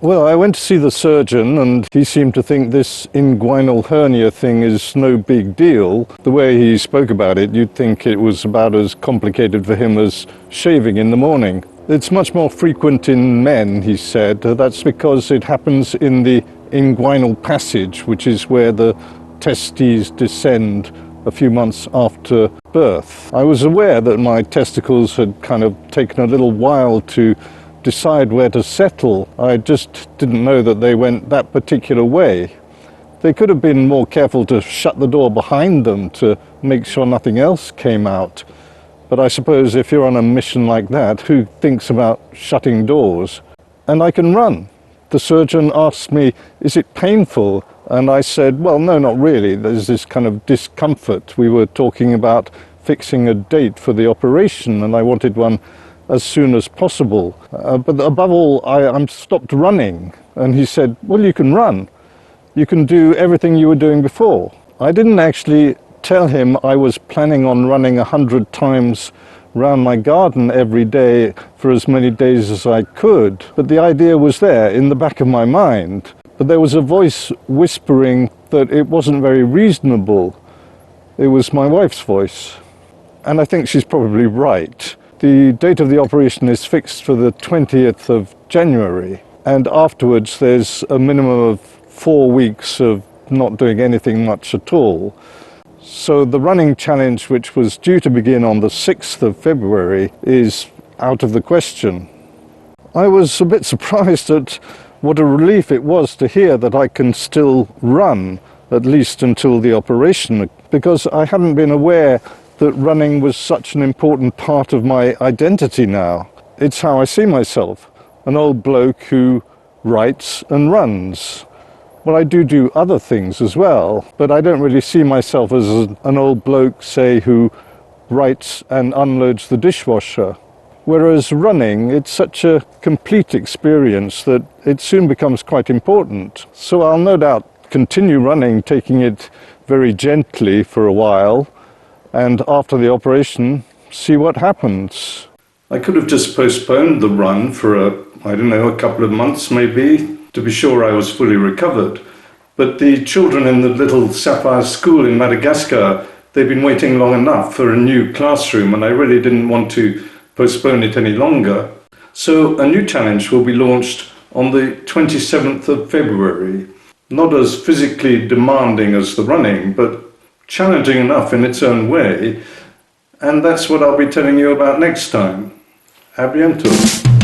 Well, I went to see the surgeon and he seemed to think this inguinal hernia thing is no big deal. The way he spoke about it, you'd think it was about as complicated for him as shaving in the morning. It's much more frequent in men, he said. That's because it happens in the inguinal passage, which is where the testes descend a few months after birth. I was aware that my testicles had kind of taken a little while to decide where to settle. I just didn't know that they went that particular way. They could have been more careful to shut the door behind them to make sure nothing else came out. But I suppose if you're on a mission like that, who thinks about shutting doors? And I can run. The surgeon asked me, is it painful? And I said, well, no, not really. There's this kind of discomfort. We were talking about fixing a date for the operation, and I wanted one as soon as possible. But above all, I'm stopped running. And he said, well, you can run. You can do everything you were doing before. I didn't actually tell him I was planning on running 100 times round my garden every day for as many days as I could. But the idea was there in the back of my mind. But there was a voice whispering that it wasn't very reasonable. It was my wife's voice. And I think she's probably right. The date of the operation is fixed for the 20th of January, and afterwards there's a minimum of 4 weeks of not doing anything much at all. So the running challenge, which was due to begin on the 6th of February, is out of the question. I was a bit surprised at what a relief it was to hear that I can still run, at least until the operation, because I hadn't been aware that running was such an important part of my identity now. It's how I see myself, an old bloke who writes and runs. Well, I do other things as well, but I don't really see myself as an old bloke, say, who writes and unloads the dishwasher. Whereas running, it's such a complete experience that it soon becomes quite important. So I'll no doubt continue running, taking it very gently for a while, and after the operation, see what happens. I could have just postponed the run for a couple of months maybe, to be sure I was fully recovered. But the children in the little Sapphire school in Madagascar, they've been waiting long enough for a new classroom, and I really didn't want to postpone it any longer. So a new challenge will be launched on the 27th of February. Not as physically demanding as the running, but challenging enough in its own way, and that's what I'll be telling you about next time. A bientôt.